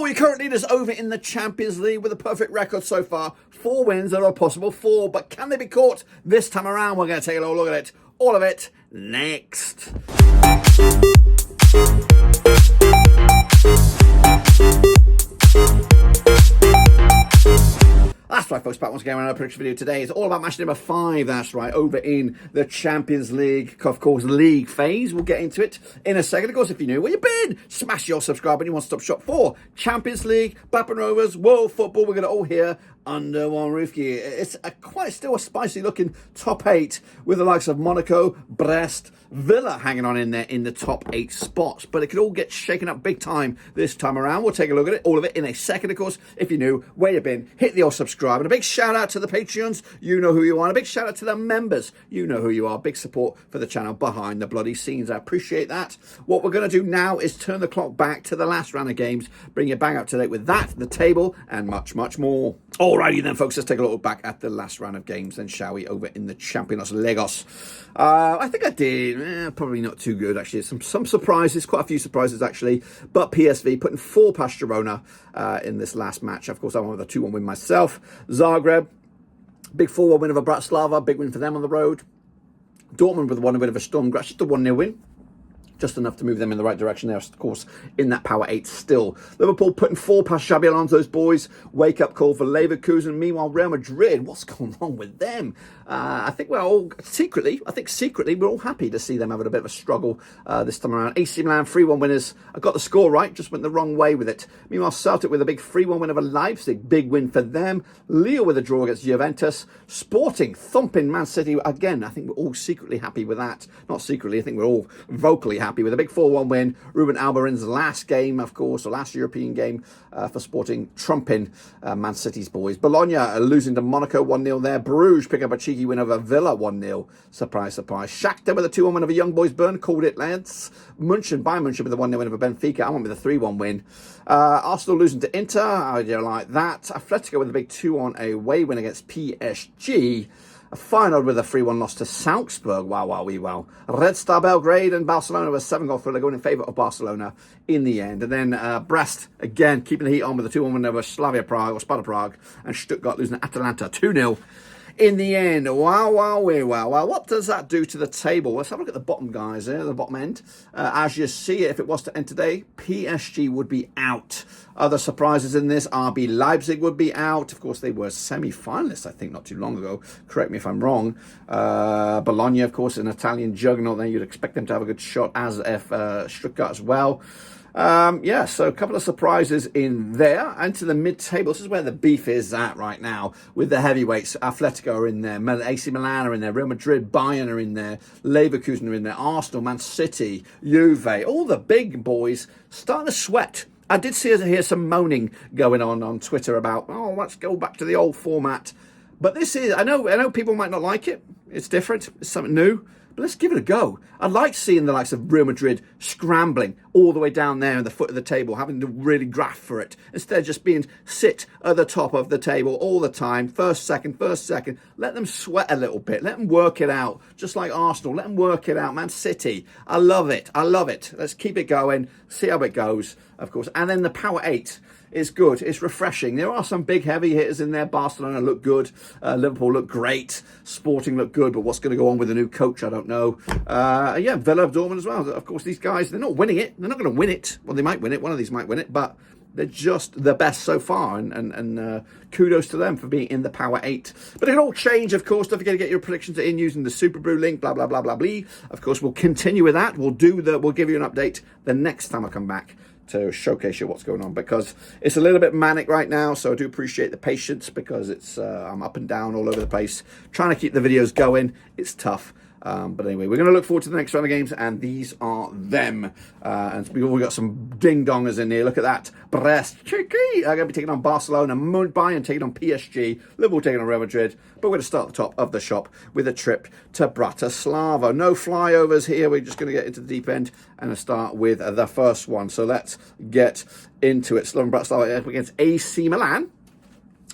your current leaders over in the Champions League with a perfect record so far. 4 wins, there are possible 4, but can they be caught this time around? We're going to take a little look at it. All of it next. That's right, folks, back once again on our prediction video today. It's all about match number 5, that's right, over in the Champions League, of course, league phase. We'll get into it in a second. Of course, if you're new, where you been? Smash your subscribe button. You want to stop shop for Champions League, Blackburn Rovers, World Football. We're going to all hear under one roof here. It's still a spicy looking top 8 with the likes of Monaco, Brest, Villa hanging on in there in the top 8 spots, but it could all get shaken up big time this time around. We'll take a look at it, all of it in a second. Of course, if you're new, where you been, hit the old subscribe, and a big shout out to the Patreons, you know who you are, and a big shout out to the members, you know who you are. Big support for the channel behind the bloody scenes, I appreciate that. What we're going to do now is turn the clock back to the last round of games, bring you bang up to date with that, the table, and much more. Alrighty then, folks, let's take a look back at the last round of games then, shall we, over in the Champions League. I think I did, probably not too good, actually. Some surprises, quite a few surprises, actually. But PSV putting 4 past Girona in this last match. Of course, I won with a 2-1 win myself. Zagreb, big 4-1 win over Bratislava, big win for them on the road. Dortmund with a 1-1 win over Sturm, Graz, just a 1-0 win. Just enough to move them in the right direction there, of course, in that power 8 still. Liverpool putting 4 past Xabi Alonso's boys. Wake-up call for Leverkusen. Meanwhile, Real Madrid, what's going on with them? I think we're all secretly, we're all happy to see them having a bit of a struggle this time around. AC Milan, 3-1 winners. I got the score right, just went the wrong way with it. Meanwhile, Celtic with a big 3-1 win over Leipzig. Big win for them. Lille with a draw against Juventus. Sporting thumping Man City. Again, I think we're all secretly happy with that. Not secretly, I think we're all vocally happy with a big 4-1 win. Ruben Alvaren's last game, of course, the last European game for Sporting, trumping Man City's boys. Bologna losing to Monaco 1-0 there. Bruges pick up a cheeky win over Villa 1-0. Surprise, surprise. Shakhtar with a 2-1 win over Young Boys Bern. Called it, lads. Bayern Munich with a 1-0 win over Benfica. I went with a 3-1 win. Arsenal losing to Inter. I do like that. Atlético with a big 2-1 away win against PSG. A Feyenoord with a 3-1 loss to Salzburg. Wow. Red Star Belgrade and Barcelona with a 7-goal thriller going in favour of Barcelona in the end. And then Brest, again, keeping the heat on with a 2-1 win over Sparta Prague. And Stuttgart losing to Atalanta 2-0 in the end. Wow. What does that do to the table? Let's have a look at the bottom, guys, the bottom end. As you see it, if it was to end today, PSG would be out. Other surprises in this, RB Leipzig would be out. Of course, they were semi-finalists, I think, not too long ago. Correct me if I'm wrong. Bologna, of course, an Italian juggernaut there. You'd expect them to have a good shot, as if Stuttgart as well. So a couple of surprises in there. And to the mid-table, this is where the beef is at right now with the heavyweights. Atlético are in there, AC Milan are in there, Real Madrid, Bayern are in there, Leverkusen are in there, Arsenal, Man City, Juve, all the big boys starting to sweat. I did hear some moaning going on Twitter about, let's go back to the old format. But this is, I know people might not like it. It's different. It's something new. But let's give it a go. I like seeing the likes of Real Madrid scrambling all the way down there at the foot of the table, having to really graft for it, instead of just being sit at the top of the table all the time, first, second. Let them sweat a little bit. Let them work it out, just like Arsenal. Let them work it out. Man City, I love it. Let's keep it going, see how it goes, of course. And then the Power 8. It's good. It's refreshing. There are some big heavy hitters in there. Barcelona look good. Liverpool look great. Sporting look good. But what's going to go on with the new coach, I don't know. Villa, Dortmund as well. Of course, these guys, they're not winning it. They're not going to win it. Well, they might win it. One of these might win it. But they're just the best so far. And kudos to them for being in the Power 8. But it can all change, of course. Don't forget to get your predictions in using the Super Brew link. Blah, blah, blah, blah, blah. Of course, we'll continue with that. We'll give you an update the next time I come back to showcase you what's going on, because it's a little bit manic right now, so I do appreciate the patience, because it's I'm up and down all over the place trying to keep the videos going. It's tough. But anyway, we're going to look forward to the next round of games, and these are them. And we've got some ding-dongers in here. Look at that. Brest, cheeky, are going to be taking on Barcelona. Bayern taking on PSG. Liverpool taking on Real Madrid. But we're going to start at the top of the shop with a trip to Bratislava. No flyovers here. We're just going to get into the deep end and start with the first one. So let's get into it. Slovan Bratislava against AC Milan.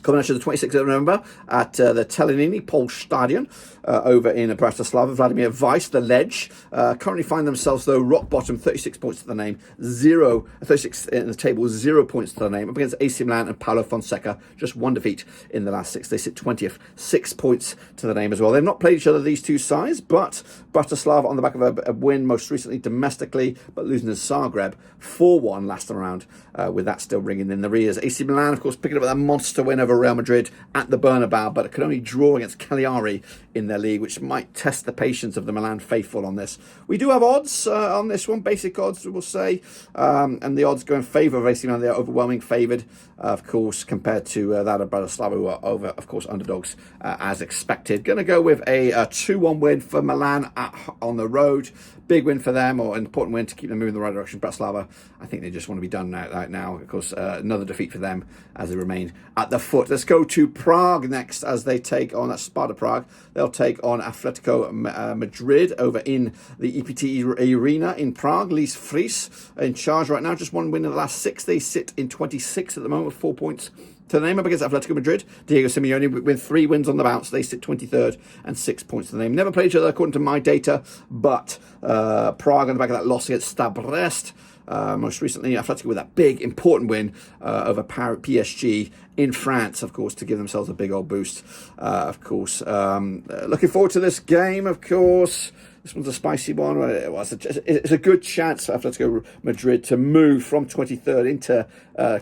Coming out to the 26th of November at the Telenini Polstadion. over in Bratislava. Vladimir Weiss, the Ledge, currently find themselves, though, rock bottom, 36 points to the name, 36 in the table, 0 points to the name, up against AC Milan and Paulo Fonseca, just one defeat in the last 6. They sit 20th, 6 points to the name as well. They've not played each other, these two sides, but Bratislava on the back of a win most recently domestically, but losing to Zagreb 4-1 last time around, with that still ringing in the rears. AC Milan, of course, picking up that monster win over Real Madrid at the Bernabeu, but it could only draw against Cagliari in their league, which might test the patience of the Milan faithful on this. We do have odds on this one, basic odds, we'll say, and the odds go in favour of AC Milan. They're overwhelming favoured, of course, compared to that of Bratislava, who are over, of course, underdogs as expected. Going to go with a 2-1 win for Milan on the road. Big win for them, or an important win to keep them moving in the right direction. Bratislava, I think they just want to be done now. Of course, another defeat for them as they remain at the foot. Let's go to Prague next as they take on Sparta Prague. They'll take on Atlético Madrid over in the EPT Arena in Prague. Lise Fries in charge right now. Just one win in the last 6. They sit in 26 at the moment with 4 points to the name, up against Atletico Madrid. Diego Simeone with 3 wins on the bounce. They sit 23rd and 6 points to the name. Never played each other according to my data, but Prague on the back of that loss against Stade Brest. Most recently, Atletico with that big, important win over PSG in France, of course, to give themselves a big old boost. Of course, looking forward to this game, of course. This one's a spicy one. It's a good chance for Atletico Madrid to move from 23rd into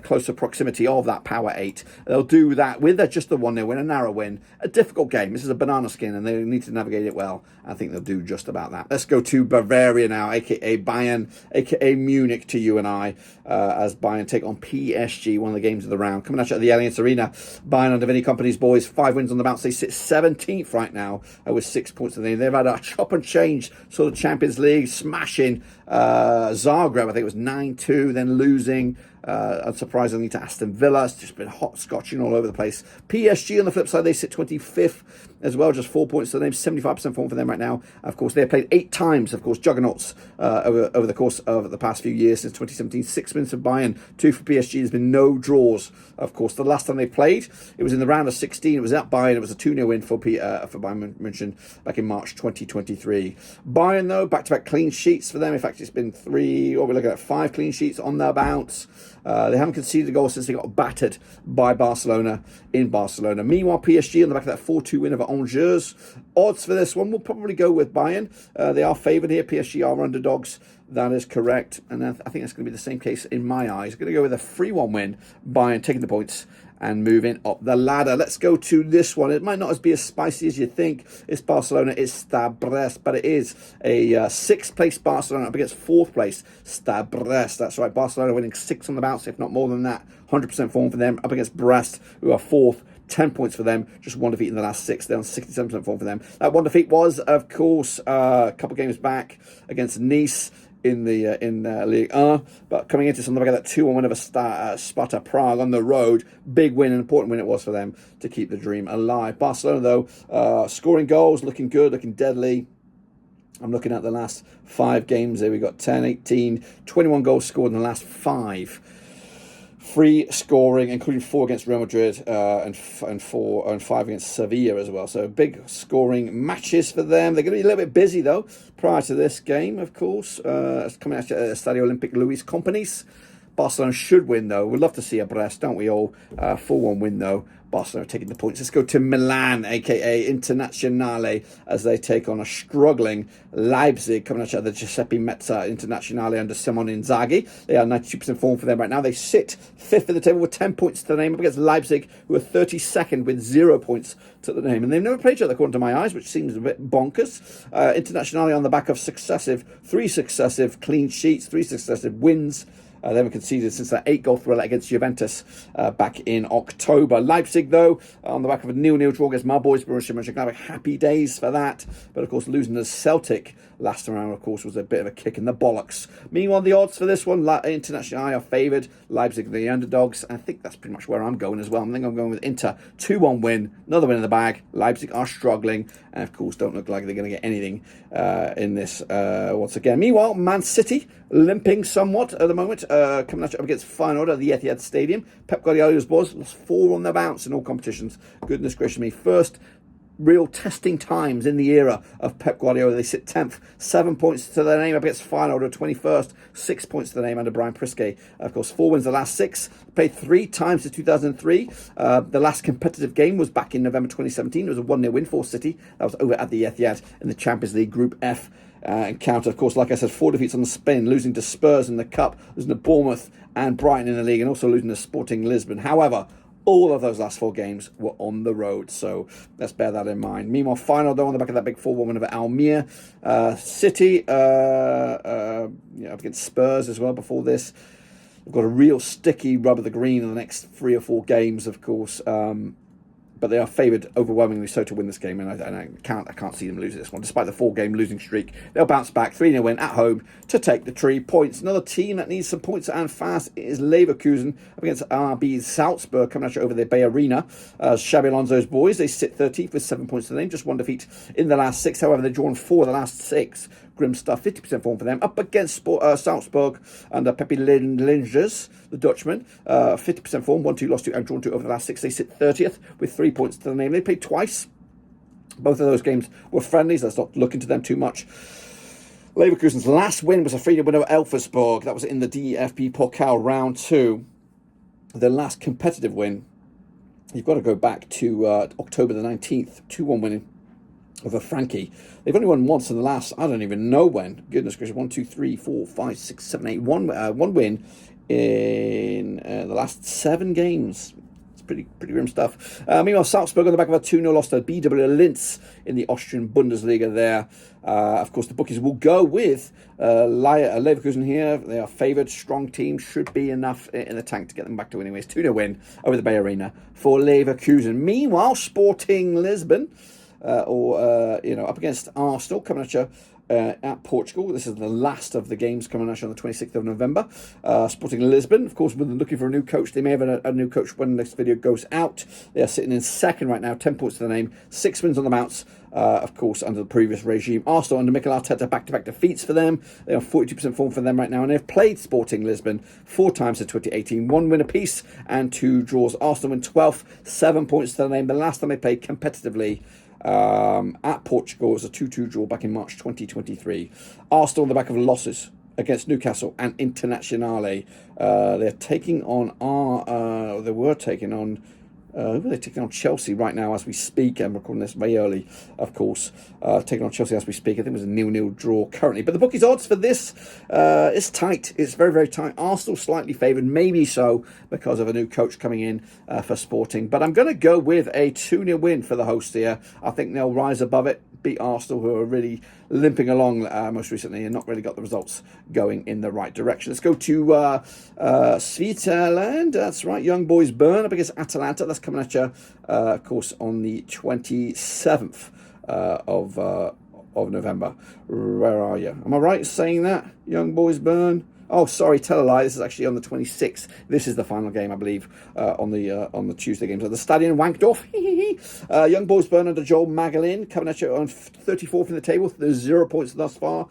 closer proximity of that Power 8. They'll do that with just the 1-0 win, a narrow win. A difficult game. This is a banana skin, and they need to navigate it well. I think they'll do just about that. Let's go to Bavaria now, a.k.a. Bayern, a.k.a. Munich to you and I, as Bayern take on PSG, one of the games of the round. Coming at you at the Allianz Arena, Bayern under Vinny Company's boys, 5 wins on the bounce. They sit 17th right now with 6 points to the name. They've had a chop and change sort of Champions League, smashing Zagreb, I think it was 9-2, then losing unsurprisingly to Aston Villa. It's just been hot-scotching all over the place. PSG on the flip side, they sit 25th as well, just 4 points to the name, 75% form for them right now. Of course, they have played 8 times, of course, juggernauts over the course of the past few years since 2017. 6 wins for Bayern, 2 for PSG. There's been no draws, of course. The last time they played, it was in the round of 16. It was at Bayern. It was a 2-0 win for Bayern Munich back in March 2023. Bayern, though, back-to-back clean sheets for them. In fact, it's been 5 clean sheets on their bounce. They haven't conceded a goal since they got battered by Barcelona in Barcelona. Meanwhile, PSG on the back of that 4-2 win over Angers. Odds for this one will probably go with Bayern. They are favoured here. PSG are underdogs. That is correct. And I think that's going to be the same case in my eyes. I'm going to go with a 3-1 win. Bayern taking the points and moving up the ladder. Let's go to this one. It might not be as spicy as you think. It's Barcelona, it's Stade Brest, but it is a 6th place Barcelona up against 4th place Stade Brest. That's right, Barcelona winning 6 on the bounce, if not more than that. 100% form for them, up against Brest, who are 4th. 10 points for them, just 1 defeat in the last 6. They're on 67% form for them. That 1 defeat was, of course, a couple games back against Nice in the Ligue 1, but coming into something like that 2-1 win over Sparta Prague on the road, big win, an important win it was for them to keep the dream alive. Barcelona, though, scoring goals, looking good, looking deadly. I'm looking at the last 5 games there. We got 10, 18, 21 goals scored in the last 5. Free scoring, including 4 against Real Madrid and 5 against Sevilla as well. So big scoring matches for them. They're going to be a little bit busy though prior to this game, of course. Coming at Stadio Olympic Luis Companys. Barcelona should win though. We'd love to see a Brest, don't we all? 4-1 win though. Barcelona taking the points. Let's go to Milan, aka Internazionale, as they take on a struggling Leipzig, coming at the Giuseppe Meazza Internazionale under Simone Inzaghi. They are 92% form for them right now. They sit 5th in the table with 10 points to the name, up against Leipzig, who are 32nd with 0 points to the name. And they've never played each other, according to my eyes, which seems a bit bonkers. Internazionale on the back of 3 successive clean sheets, 3 successive wins. They haven't conceded since that 8-goal thriller against Juventus back in October. Leipzig, though, on the back of a 0-0 draw against my boys, Borussia Mönchengladbach. Happy days for that. But, of course, losing to Celtic last round, of course, was a bit of a kick in the bollocks. Meanwhile, the odds for this one, Internazionale are favoured. Leipzig, the underdogs. I think that's pretty much where I'm going as well. I think I'm going with Inter. 2-1 win. Another win in the bag. Leipzig are struggling. And, of course, don't look like they're going to get anything in this once again. Meanwhile, Man City limping somewhat at the moment. Coming up against Feyenoord at the Etihad Stadium. Pep Guardiola's boys lost 4 on their bounce in all competitions. Goodness gracious me. First real testing times in the era of Pep Guardiola. They sit 10th, 7 points to their name up against Feyenoord at 21st, 6 points to their name under Brian Prisky. Of course, 4 wins the last 6, played 3 times since 2003. The last competitive game was back in November 2017. It was a 1-0 win for City. That was over at the Etihad in the Champions League Group F encounter. Of course, like I said, 4 defeats on the spin, losing to Spurs in the Cup, losing to Bournemouth and Brighton in the league, and also losing to Sporting Lisbon. However, all of those last 4 games were on the road, so let's bear that in mind. Meanwhile, final though on the back of that big 4-1 win over Almere. City up against Spurs as well before this. We've got a real sticky rub of the green in the next 3 or 4 games, of course. But they are favoured overwhelmingly so to win this game, and I can't see them losing this one. Despite the 4-game losing streak, they'll bounce back, 3-0 win at home to take the 3 points. Another team that needs some points and fast is Leverkusen up against RB Salzburg, coming at you over the Bay Arena. Xabi Alonso's boys, they sit 13th with 7 points to the name, just 1 defeat in the last 6. However, they've drawn 4 of the last 6. Grim stuff, 50% form for them. Up against Salzburg under Pepe Linders, the Dutchman. 50% form, 1-2, lost 2, and drawn 2 over the last 6. They sit 30th with 3 points to the name. They played twice. Both of those games were friendlies. Let's not look into them too much. Leverkusen's last win was a 3-0 win over Elversberg. That was in the DFB Pokal round 2. Their last competitive win, you've got to go back to October the 19th, 2-1 winning over Frankie. They've only won once in the last, I don't even know when. Goodness gracious, 1, 2, 3, 4, 5, 6, 7, 8. One win in the last 7 games. It's pretty grim stuff. Meanwhile, Salzburg on the back of a 2-0 loss to BW Linz in the Austrian Bundesliga there. Of course, the bookies will go with Leverkusen here. They are favoured. Strong team. Should be enough in the tank to get them back to winning ways. 2-0 win over the Bay Arena for Leverkusen. Meanwhile, Sporting Lisbon, up against Arsenal, coming at you at Portugal. This is the last of the games coming at you on the 26th of November. Sporting Lisbon, of course, when they're looking for a new coach, they may have a new coach when this video goes out. They are sitting in second right now, 10 points to the name, 6 wins on the bounce, of course, under the previous regime. Arsenal under Mikel Arteta, back-to-back defeats for them. They are 42% form for them right now, and they've played Sporting Lisbon 4 times since 2018, 1 win apiece and 2 draws. Arsenal in 12th, 7 points to the name. The last time they played competitively at Portugal was a 2-2 draw back in March 2023. Arsenal on the back of losses against Newcastle and Internazionale. They're taking on they were taking on they're taking on Chelsea right now as we speak. I'm recording this way early, of course. Taking on Chelsea as we speak. I think it was a 0-0 draw currently. But the bookies' odds for this is tight. It's very, very tight. Arsenal slightly favoured, maybe so, because of a new coach coming in for Sporting. But I'm going to go with a 2-0 win for the hosts here. I think they'll rise above it, beat Arsenal, who are really limping along most recently and not really got the results going in the right direction. Let's go to Switzerland. That's right, Young Boys Bern up against Atalanta. That's coming at you, of course, on the 27th of November. Where are you? Am I right saying that? Young Boys Bern? Oh, sorry, tell a lie. This is actually on the 26th. This is the final game, I believe, on the Tuesday games at the Stadion Wankdorf. Young Boys Bern under Joel Magalin coming at you on 34th in the table. There's 0 points thus far.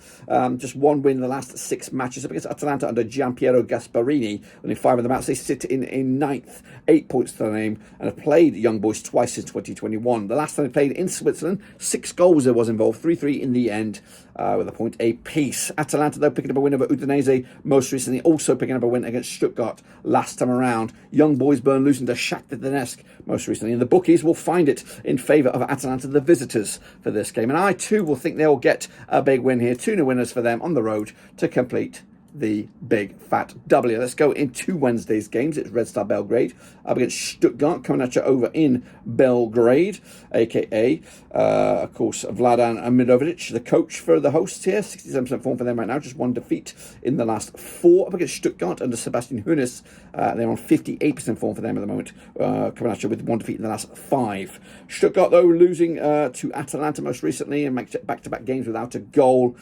Just 1 win in the last 6 matches up against Atalanta under Giampiero Gasparini. Only 5 of them out. They sit in 9th, 8 points to the name, and have played Young Boys twice since 2021. The last time they played in Switzerland, 6 goals there was involved, 3-3 in the end, with a point apiece. Atalanta, though, picking up a win over Udinese most recently, also picking up a win against Stuttgart last time around. Young Boys Bern losing to Shakhtar Donetsk most recently, and the bookies will find it in favour of Atalanta, the visitors, for this game. And I too will think they'll get a big win here. 2-0 winners for them on the road to complete the big fat W. Let's go into Wednesday's games. It's Red Star Belgrade up against Stuttgart, coming at you over in Belgrade, aka of course Vladan Mirovic, the coach for the hosts here. 67% form for them right now, just 1 defeat in the last 4 up against Stuttgart under Sebastian Hoeneß. They're on 58% form for them at the moment, coming at you with 1 defeat in the last 5. Stuttgart, though, losing to Atalanta most recently and back-to-back games without a goal.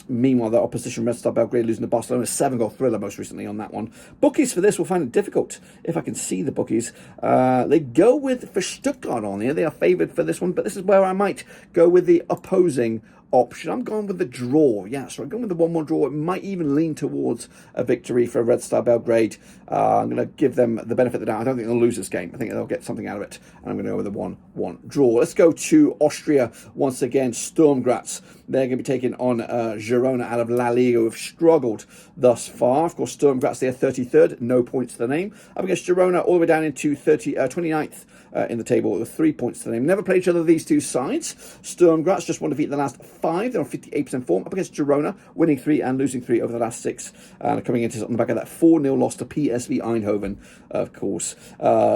Meanwhile, the opposition, Red Star Belgrade, losing to Barcelona, 7-goal thriller most recently on that one. Bookies for this will find it difficult, if I can see the bookies. They go with, for Stuttgart on here, they are favoured for this one, but this is where I might go with the opposing option. I'm going with the draw. Yeah, so I'm going with the 1-1 draw. It might even lean towards a victory for Red Star Belgrade. I'm going to give them the benefit of the doubt. I don't think they'll lose this game. I think they'll get something out of it. And I'm going to go with a 1-1 draw. Let's go to Austria once again. Sturm Graz. They're going to be taking on Girona out of La Liga, who have struggled thus far. Of course, Sturm Graz, they're 33rd. No points to the name. Up against Girona, all the way down into 29th. In the table with 3 points to the name. Never played each other, these two sides. Sturm Graz just won defeat in the last 5. They're on 58% form. Up against Girona, winning 3 and losing 3 over the last 6. And coming into on the back of that 4-0 loss to PSV Eindhoven, of course.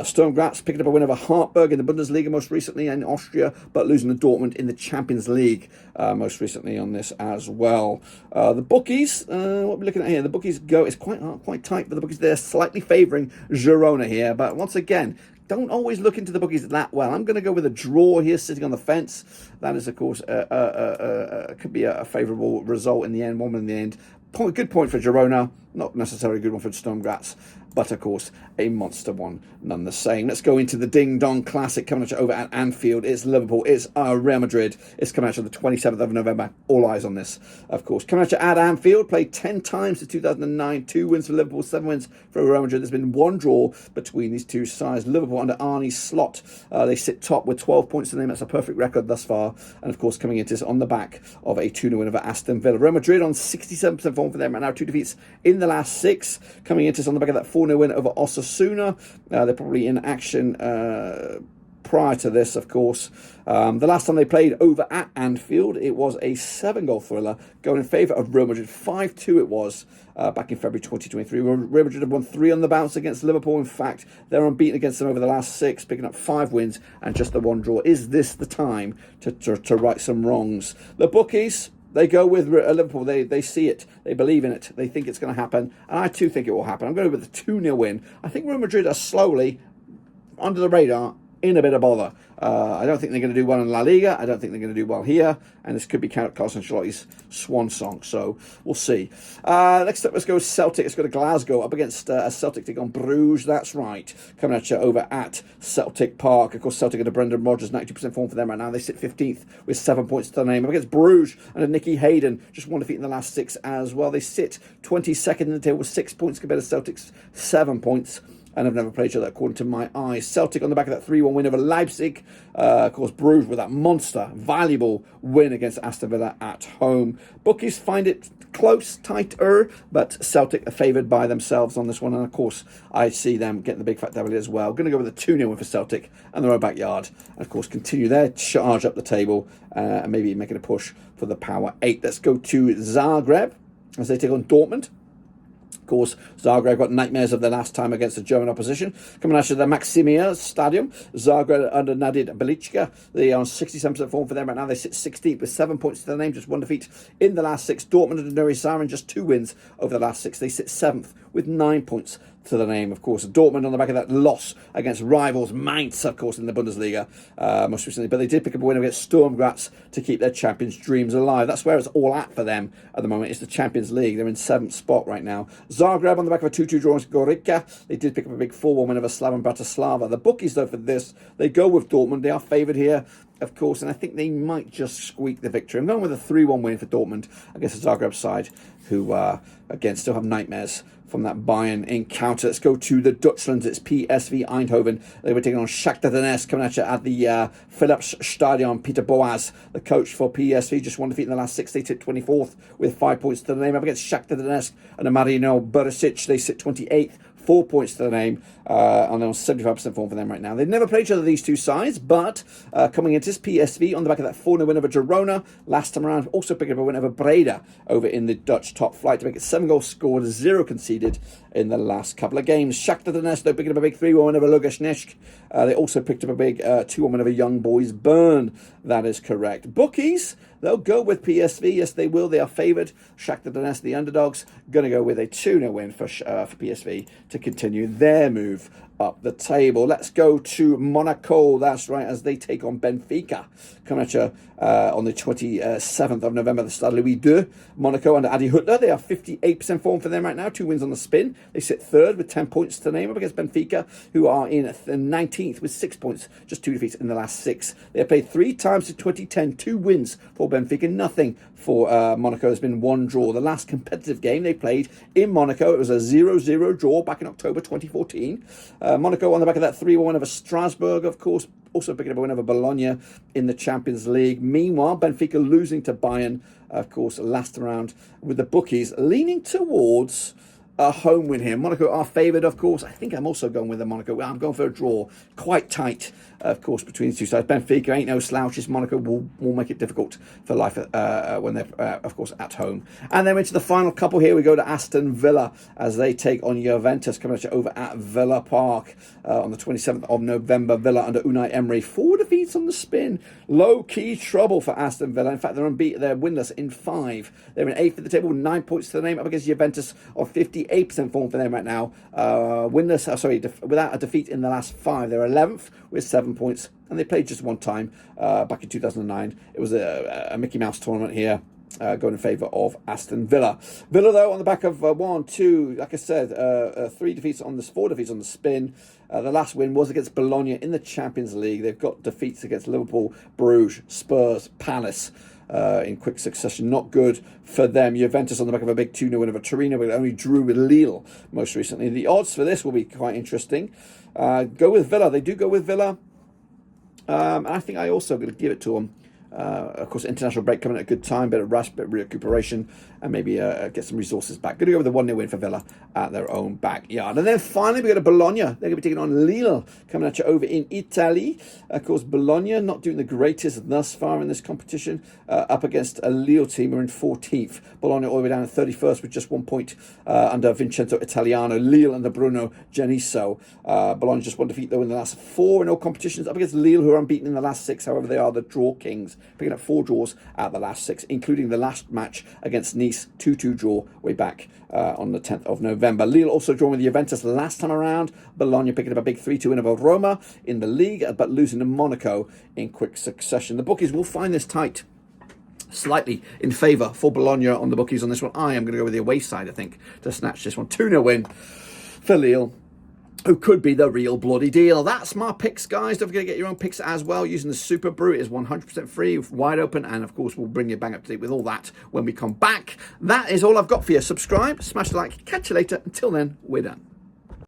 Sturm Graz picking up a win over Hartberg in the Bundesliga most recently in Austria, but losing to Dortmund in the Champions League most recently on this as well. The bookies, what we're looking at here, the bookies it's quite tight, but the bookies, they're slightly favouring Girona here. But once again, don't always look into the bookies that well. I'm going to go with a draw here, sitting on the fence. That is, of course, could be a favourable result in the end, one in the end. Good point for Girona, not necessarily a good one for Sturm Graz, but of course a monster one none the same. Let's go into the Ding Dong Classic coming at you over at Anfield. It's Liverpool, it's Real Madrid. It's coming at you on the 27th of November. All eyes on this, of course. Coming at you at Anfield, played 10 times since 2009. 2 wins for Liverpool, 7 wins for Real Madrid. There's been 1 draw between these two sides. Liverpool under Arne Slot, they sit top with 12 points to the name. That's a perfect record thus far. And of course, coming into this on the back of a 2-0 win over Aston Villa. Real Madrid on 67% form for them right now. 2 defeats in the last 6. Coming into this on the back of that 4-0 win over Osasuna. They're probably in action prior to this, of course. The last time they played over at Anfield, it was a 7-goal thriller going in favour of Real Madrid. 5-2 it was back in February 2023. Real Madrid have won 3 on the bounce against Liverpool. In fact, they're unbeaten against them over the last 6, picking up 5 wins and just the 1 draw. Is this the time to right some wrongs? The bookies, they go with Liverpool. They see it. They believe in it. They think it's going to happen. And I too think it will happen. I'm going with a 2-0 win. I think Real Madrid are slowly, under the radar, in a bit of bother. I don't think they're going to do well in La Liga. I don't think they're going to do well here. And this could be Carlos Ancelotti's swan song. So we'll see. Next up, let's go with Celtic. Let's go to Glasgow up against Celtic take on Bruges. That's right. Coming at you over at Celtic Park. Of course, Celtic under Brendan Rodgers, 92% form for them right now. They sit 15th with 7 points to their name. Up against Bruges under Nicky Hayden. Just 1 defeat in the last 6 as well. They sit 22nd in the table with 6 points compared to Celtic's 7 points. And have never played each other according to my eyes. Celtic on the back of that 3-1 win over Leipzig. Of course, Bruges with that monster, valuable win against Aston Villa at home. Bookies find it close, tighter, but Celtic are favoured by themselves on this one. And of course, I see them getting the big fat W as well. Going to go with a 2-0 win for Celtic and their own backyard. And of course, continue their charge up the table and maybe making a push for the Power 8. Let's go to Zagreb as they take on Dortmund. Of course, Zagreb got nightmares of the last time against the German opposition. Coming out of the Maximia Stadium, Zagreb under Nadir Bilic. They are on 67% form for them right now. They sit 16th with 7 points to their name, just 1 defeat in the last 6. Dortmund under Nuri Sarin, just 2 wins over the last 6. They sit 7th with 9 points to the name, of course. Dortmund on the back of that loss against rivals Mainz, of course, in the Bundesliga most recently. But they did pick up a win against Sturm Graz to keep their Champions dreams alive. That's where it's all at for them at the moment. It's the Champions League. They're in 7th spot right now. Zagreb on the back of a 2-2 draw against Gorica. They did pick up a big 4-1 win over Slavan Bratislava. The bookies, though, for this, they go with Dortmund. They are favoured here, of course, and I think they might just squeak the victory. I'm going with a 3-1 win for Dortmund against the Zagreb side, who, again, still have nightmares from that Bayern encounter. Let's go to the Dutchlands. It's PSV Eindhoven. They were taking on Shakhtar Donetsk, coming at you at the Philips Stadion. Peter Boas, the coach for PSV, just 1 defeat in the last 6. They sit 24th with 5 points to the name. Up against Shakhtar Donetsk and Marino Burisic, they sit 28th. 4 points to the name, and they're on 75% form for them right now. They've never played each other, these two sides, but coming into this, PSV on the back of that 4-0 win over Girona last time around, also picking up a win over Breda over in the Dutch top flight to make it 7 goals scored, 0 conceded in the last couple of games. Shakhtar Donetsk, though, picking up a big 3-1 win over Lugosneshk. They also picked up a big 2-1 win over Young Boys Bern. That is correct. Bookies, they'll go with PSV. Yes, they will. They are favoured. Shakhtar Donetsk, the underdogs, going to go with a 2-0 win for PSV to to continue their move up the table. Let's go to Monaco, that's right, as they take on Benfica. Coming at you on the 27th of November, the Stade Louis II. Monaco under Adi Hüttler, they are 58% form for them right now, 2 wins on the spin. They sit third with 10 points to name up against Benfica, who are in 19th with 6 points, just 2 defeats in the last 6. They have played 3 times in 2010, 2 wins for Benfica, nothing for Monaco. There's been 1 draw. The last competitive game they played in Monaco, it was a 0-0 draw back in October 2014. Monaco on the back of that 3-1 win over Strasbourg, of course, also picking up a win over Bologna in the Champions League. Meanwhile, Benfica losing to Bayern, of course, last round, with the bookies leaning towards a home win here. Monaco are favoured, of course. I think I'm also going with the Monaco. I'm going for a draw. Quite tight, of course, between the two sides. Benfica ain't no slouches. Monaco will make it difficult for life when they're, of course, at home. And then into the final couple here, we go to Aston Villa as they take on Juventus, coming at you over at Villa Park on the 27th of November. Villa under Unai Emery. 4 defeats on the spin. Low-key trouble for Aston Villa. In fact, they're unbeaten. They're winless in 5. They're in 8th at the table with 9 points to the name up against Juventus of 58% form for them right now. Winless, without a defeat in the last 5. They're 11th with 7 points, and they played just 1 time back in 2009. It was a Mickey Mouse tournament here. Going in favour of Aston Villa. Villa, though, on the back of 1, 2, like I said, 4 defeats on the spin. The last win was against Bologna in the Champions League. They've got defeats against Liverpool, Bruges, Spurs, Palace in quick succession. Not good for them. Juventus on the back of a big 2-0 win over Torino, but only drew with Lille most recently. The odds for this will be quite interesting. Go with Villa. They do go with Villa. And I think I also going to give it to them. Of course, international break coming at a good time, bit of rest, bit of recuperation, and maybe get some resources back. Going to go with a 1-0 win for Villa at their own backyard. And then finally, we go to Bologna. They're going to be taking on Lille, coming at you over in Italy. Of course, Bologna not doing the greatest thus far in this competition, up against a Lille team who are in 14th. Bologna all the way down to 31st with just 1 point under Vincenzo Italiano. Lille under Bruno Geniso. Bologna just 1 defeat, though, in the last 4 in all competitions, up against Lille, who are unbeaten in the last 6. However, they are the draw kings, picking up 4 draws out of the last 6, including the last match against Nice, 2-2 draw way back on the 10th of November. Lille also drawn with Juventus last time around. Bologna picking up a big 3-2 win over Roma in the league, but losing to Monaco in quick succession. The bookies will find this tight, slightly in favour for Bologna on the bookies on this one. I am going to go with the away side, I think, to snatch this one. 2-0 win for Lille, who could be the real bloody deal. That's my picks, guys. Don't forget to get your own picks as well using the Super Brew. It is 100% free, wide open, and of course we'll bring you bang up to date with all that when we come back. That is all I've got for you. Subscribe, smash the like, catch you later. Until then, we're done.